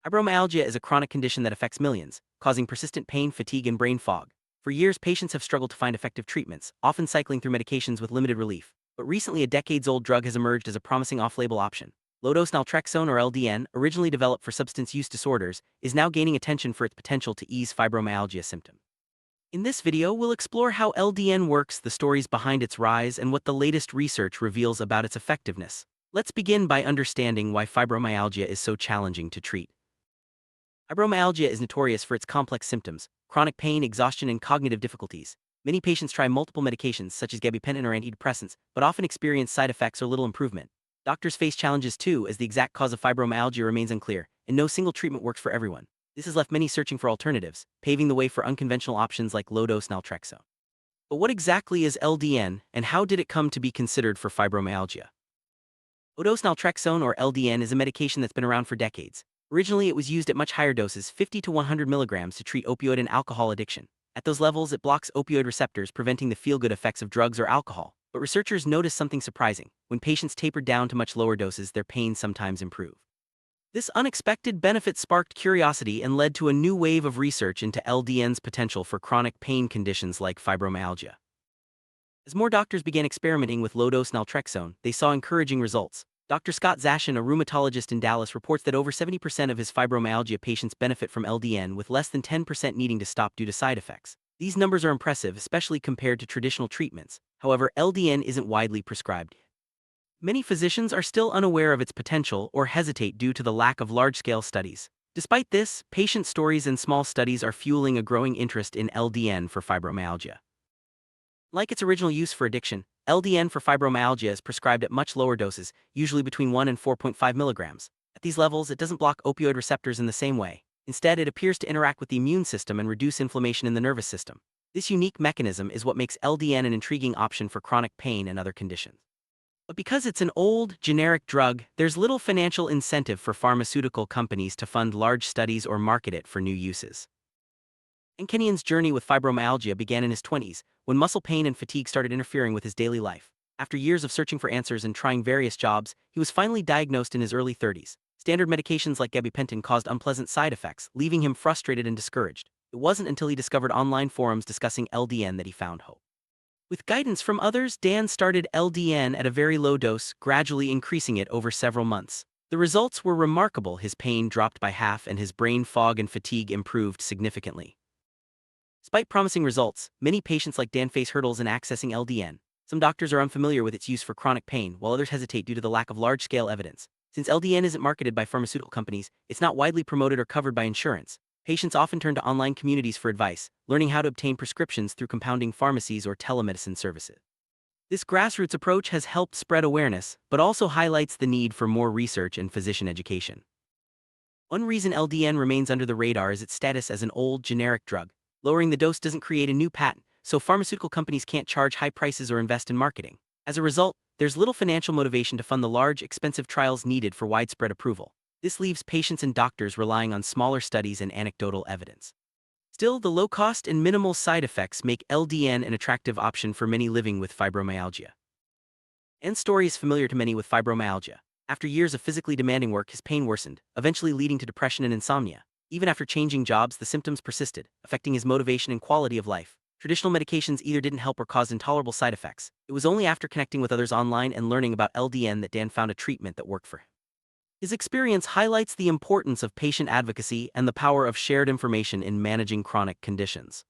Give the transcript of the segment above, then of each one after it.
Fibromyalgia is a chronic condition that affects millions, causing persistent pain, fatigue, and brain fog. For years, patients have struggled to find effective treatments, often cycling through medications with limited relief. But recently, a decades-old drug has emerged as a promising off-label option. Low-dose naltrexone, or LDN, originally developed for substance use disorders, is now gaining attention for its potential to ease fibromyalgia symptoms. In this video, we'll explore how LDN works, the stories behind its rise, and what the latest research reveals about its effectiveness. Let's begin by understanding why fibromyalgia is so challenging to treat. Fibromyalgia is notorious for its complex symptoms: chronic pain, exhaustion, and cognitive difficulties. Many patients try multiple medications such as gabapentin or antidepressants, but often experience side effects or little improvement. Doctors face challenges too, as the exact cause of fibromyalgia remains unclear, and no single treatment works for everyone. This has left many searching for alternatives, paving the way for unconventional options like low-dose naltrexone. But what exactly is LDN, and how did it come to be considered for fibromyalgia? Low-dose naltrexone, or LDN, is a medication that's been around for decades. Originally, it was used at much higher doses, 50 to 100 milligrams, to treat opioid and alcohol addiction. At those levels, it blocks opioid receptors, preventing the feel-good effects of drugs or alcohol. But researchers noticed something surprising. When patients tapered down to much lower doses, their pain sometimes improved. This unexpected benefit sparked curiosity and led to a new wave of research into LDN's potential for chronic pain conditions like fibromyalgia. As more doctors began experimenting with low-dose naltrexone, they saw encouraging results. Dr. Scott Zashin, a rheumatologist in Dallas, reports that over 70% of his fibromyalgia patients benefit from LDN, with less than 10% needing to stop due to side effects. These numbers are impressive, especially compared to traditional treatments. However, LDN isn't widely prescribed. Many physicians are still unaware of its potential or hesitate due to the lack of large-scale studies. Despite this, patient stories and small studies are fueling a growing interest in LDN for fibromyalgia. Like its original use for addiction, LDN for fibromyalgia is prescribed at much lower doses, usually between 1 and 4.5 milligrams. At these levels, it doesn't block opioid receptors in the same way. Instead, it appears to interact with the immune system and reduce inflammation in the nervous system. This unique mechanism is what makes LDN an intriguing option for chronic pain and other conditions. But because it's an old, generic drug, there's little financial incentive for pharmaceutical companies to fund large studies or market it for new uses. Kenyon's journey with fibromyalgia began in his 20s, when muscle pain and fatigue started interfering with his daily life. After years of searching for answers and trying various jobs, he was finally diagnosed in his early 30s. Standard medications like gabapentin caused unpleasant side effects, leaving him frustrated and discouraged. It wasn't until he discovered online forums discussing LDN that he found hope. With guidance from others, Dan started LDN at a very low dose, gradually increasing it over several months. The results were remarkable. His pain dropped by half and his brain fog and fatigue improved significantly. Despite promising results, many patients like Dan face hurdles in accessing LDN. Some doctors are unfamiliar with its use for chronic pain, while others hesitate due to the lack of large-scale evidence. Since LDN isn't marketed by pharmaceutical companies, it's not widely promoted or covered by insurance. Patients often turn to online communities for advice, learning how to obtain prescriptions through compounding pharmacies or telemedicine services. This grassroots approach has helped spread awareness, but also highlights the need for more research and physician education. One reason LDN remains under the radar is its status as an old, generic drug. Lowering the dose doesn't create a new patent, so pharmaceutical companies can't charge high prices or invest in marketing. As a result, there's little financial motivation to fund the large, expensive trials needed for widespread approval. This leaves patients and doctors relying on smaller studies and anecdotal evidence. Still, the low cost and minimal side effects make LDN an attractive option for many living with fibromyalgia. Dan's story is familiar to many with fibromyalgia. After years of physically demanding work, his pain worsened, eventually leading to depression and insomnia. Even after changing jobs, the symptoms persisted, affecting his motivation and quality of life. Traditional medications either didn't help or caused intolerable side effects. It was only after connecting with others online and learning about LDN that Dan found a treatment that worked for him. His experience highlights the importance of patient advocacy and the power of shared information in managing chronic conditions.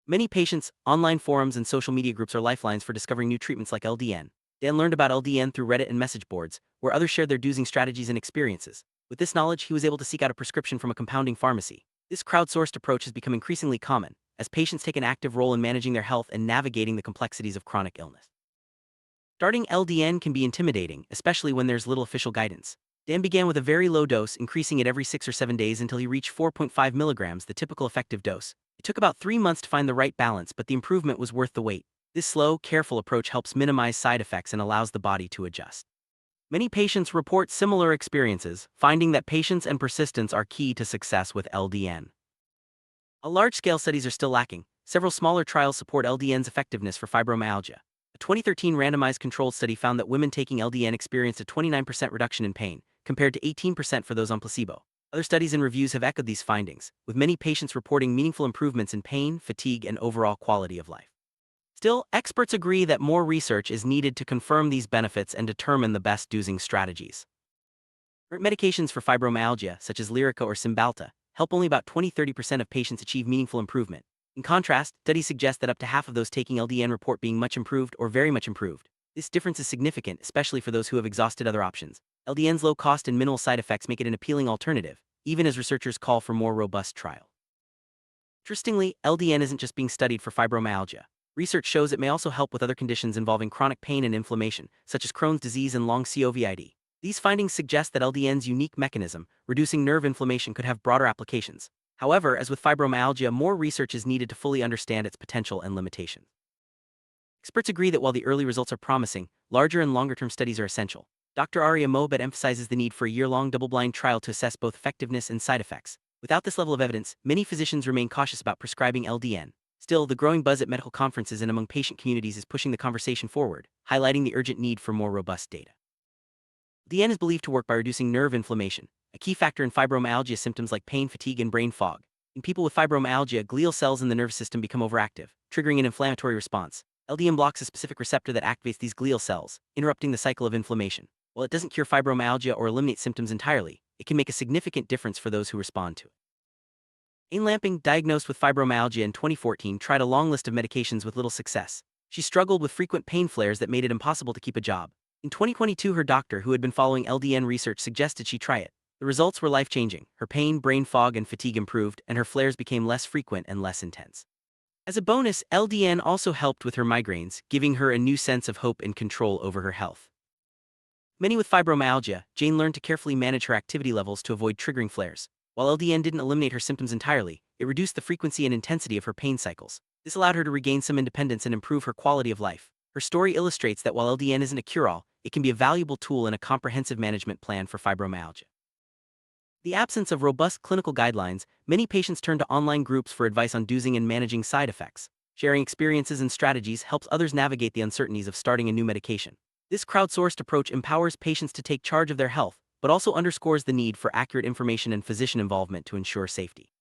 Many patients, online forums, and social media groups are lifelines for discovering new treatments like LDN. Dan learned about LDN through Reddit and message boards, where others shared their dosing strategies and experiences. With this knowledge, he was able to seek out a prescription from a compounding pharmacy. This crowdsourced approach has become increasingly common, as patients take an active role in managing their health and navigating the complexities of chronic illness. Starting LDN can be intimidating, especially when there's little official guidance. Dan began with a very low dose, increasing it every 6 or 7 days until he reached 4.5 milligrams, the typical effective dose. It took about 3 months to find the right balance, but the improvement was worth the wait. This slow, careful approach helps minimize side effects and allows the body to adjust. Many patients report similar experiences, finding that patience and persistence are key to success with LDN. Large-scale studies are still lacking. Several smaller trials support LDN's effectiveness for fibromyalgia. A 2013 randomized controlled study found that women taking LDN experienced a 29% reduction in pain, compared to 18% for those on placebo. Other studies and reviews have echoed these findings, with many patients reporting meaningful improvements in pain, fatigue, and overall quality of life. Still, experts agree that more research is needed to confirm these benefits and determine the best dosing strategies. Medications for fibromyalgia, such as Lyrica or Cymbalta, help only about 20–30% of patients achieve meaningful improvement. In contrast, studies suggest that up to half of those taking LDN report being much improved or very much improved. This difference is significant, especially for those who have exhausted other options. LDN's low cost and minimal side effects make it an appealing alternative, even as researchers call for more robust trial. Interestingly, LDN isn't just being studied for fibromyalgia. Research shows it may also help with other conditions involving chronic pain and inflammation, such as Crohn's disease and long COVID. These findings suggest that LDN's unique mechanism, reducing nerve inflammation, could have broader applications. However, as with fibromyalgia, more research is needed to fully understand its potential and limitations. Experts agree that while the early results are promising, larger and longer-term studies are essential. Dr. Arya Mohbet emphasizes the need for a year-long double-blind trial to assess both effectiveness and side effects. Without this level of evidence, many physicians remain cautious about prescribing LDN. Still, the growing buzz at medical conferences and among patient communities is pushing the conversation forward, highlighting the urgent need for more robust data. LDN is believed to work by reducing nerve inflammation, a key factor in fibromyalgia symptoms like pain, fatigue, and brain fog. In people with fibromyalgia, glial cells in the nervous system become overactive, triggering an inflammatory response. LDN blocks a specific receptor that activates these glial cells, interrupting the cycle of inflammation. While it doesn't cure fibromyalgia or eliminate symptoms entirely, it can make a significant difference for those who respond to it. Anne Lamping, diagnosed with fibromyalgia in 2014, tried a long list of medications with little success. She struggled with frequent pain flares that made it impossible to keep a job. In 2022, her doctor, who had been following LDN research, suggested she try it. The results were life-changing. Her pain, brain fog, and fatigue improved, and her flares became less frequent and less intense. As a bonus, LDN also helped with her migraines, giving her a new sense of hope and control over her health. Many with fibromyalgia, Jane learned to carefully manage her activity levels to avoid triggering flares. While LDN didn't eliminate her symptoms entirely, it reduced the frequency and intensity of her pain cycles. This allowed her to regain some independence and improve her quality of life. Her story illustrates that while LDN isn't a cure-all, it can be a valuable tool in a comprehensive management plan for fibromyalgia. The absence of robust clinical guidelines, many patients turn to online groups for advice on dosing and managing side effects. Sharing experiences and strategies helps others navigate the uncertainties of starting a new medication. This crowdsourced approach empowers patients to take charge of their health, but also underscores the need for accurate information and physician involvement to ensure safety.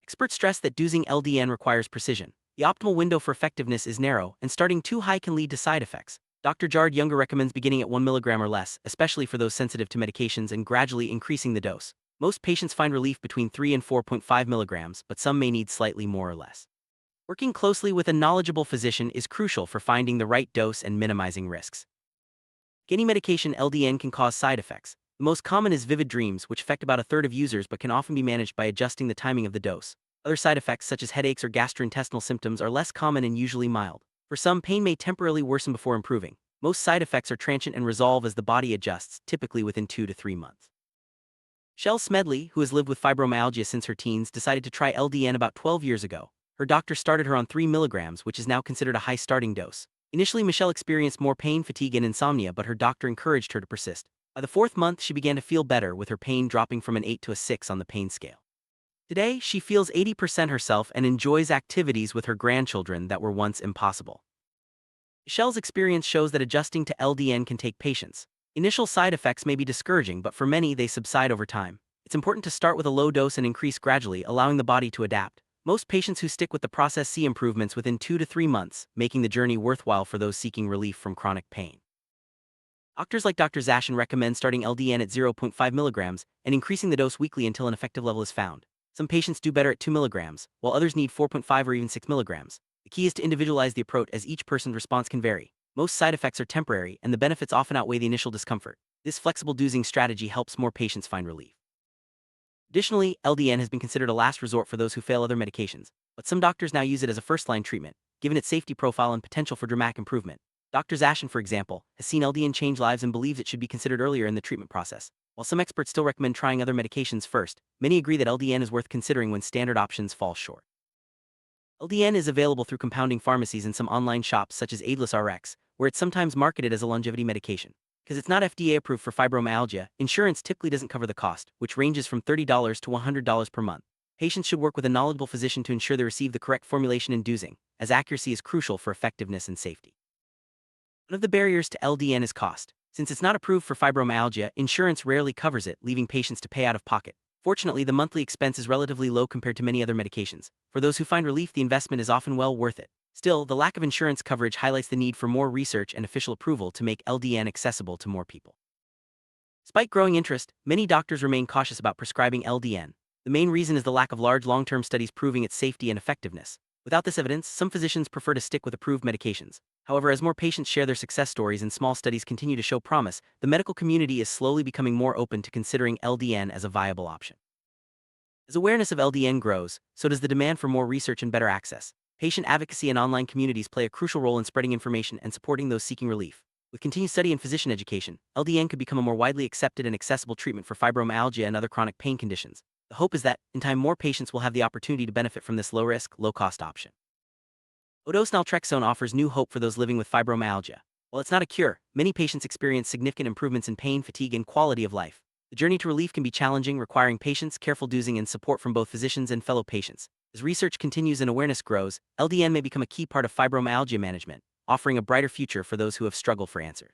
Experts stress that dosing LDN requires precision. The optimal window for effectiveness is narrow, and starting too high can lead to side effects. Dr. Jared Younger recommends beginning at 1 mg or less, especially for those sensitive to medications, and gradually increasing the dose. Most patients find relief between 3 and 4.5 mg, but some may need slightly more or less. Working closely with a knowledgeable physician is crucial for finding the right dose and minimizing risks. Any medication LDN can cause side effects. The most common is vivid dreams, which affect about a third of users but can often be managed by adjusting the timing of the dose. Other side effects, such as headaches or gastrointestinal symptoms, are less common and usually mild. For some, pain may temporarily worsen before improving. Most side effects are transient and resolve as the body adjusts, typically within 2 to 3 months. Shel Smedley, who has lived with fibromyalgia since her teens, decided to try LDN about 12 years ago. Her doctor started her on 3 mg, which is now considered a high starting dose. Initially, Michelle experienced more pain, fatigue, and insomnia, but her doctor encouraged her to persist. By the 4th month, she began to feel better, with her pain dropping from an 8 to a 6 on the pain scale. Today, she feels 80% herself and enjoys activities with her grandchildren that were once impossible. Michelle's experience shows that adjusting to LDN can take patience. Initial side effects may be discouraging, but for many, they subside over time. It's important to start with a low dose and increase gradually, allowing the body to adapt. Most patients who stick with the process see improvements within 2 to 3 months, making the journey worthwhile for those seeking relief from chronic pain. Doctors like Dr. Zashin recommend starting LDN at 0.5 mg and increasing the dose weekly until an effective level is found. Some patients do better at 2 mg, while others need 4.5 or even 6 mg. The key is to individualize the approach, as each person's response can vary. Most side effects are temporary, and the benefits often outweigh the initial discomfort. This flexible dosing strategy helps more patients find relief. Additionally, LDN has been considered a last resort for those who fail other medications, but some doctors now use it as a first-line treatment, given its safety profile and potential for dramatic improvement. Dr. Zashin, for example, has seen LDN change lives and believes it should be considered earlier in the treatment process. While some experts still recommend trying other medications first, many agree that LDN is worth considering when standard options fall short. LDN is available through compounding pharmacies and some online shops such as Aidless RX, where it's sometimes marketed as a longevity medication. Because it's not FDA approved for fibromyalgia, insurance typically doesn't cover the cost, which ranges from $30 to $100 per month. Patients should work with a knowledgeable physician to ensure they receive the correct formulation and dosing, as accuracy is crucial for effectiveness and safety. One of the barriers to LDN is cost. Since it's not approved for fibromyalgia, insurance rarely covers it, leaving patients to pay out of pocket. Fortunately, the monthly expense is relatively low compared to many other medications. For those who find relief, the investment is often well worth it. Still, the lack of insurance coverage highlights the need for more research and official approval to make LDN accessible to more people. Despite growing interest, many doctors remain cautious about prescribing LDN. The main reason is the lack of large long-term studies proving its safety and effectiveness. Without this evidence, some physicians prefer to stick with approved medications. However, as more patients share their success stories and small studies continue to show promise, the medical community is slowly becoming more open to considering LDN as a viable option. As awareness of LDN grows, so does the demand for more research and better access. Patient advocacy and online communities play a crucial role in spreading information and supporting those seeking relief. With continued study and physician education, LDN could become a more widely accepted and accessible treatment for fibromyalgia and other chronic pain conditions. The hope is that, in time, more patients will have the opportunity to benefit from this low-risk, low-cost option. Dose Naltraxone offers new hope for those living with fibromyalgia. While it's not a cure, many patients experience significant improvements in pain, fatigue, and quality of life. The journey to relief can be challenging, requiring patience, careful dosing, and support from both physicians and fellow patients. As research continues and awareness grows, LDN may become a key part of fibromyalgia management, offering a brighter future for those who have struggled for answers.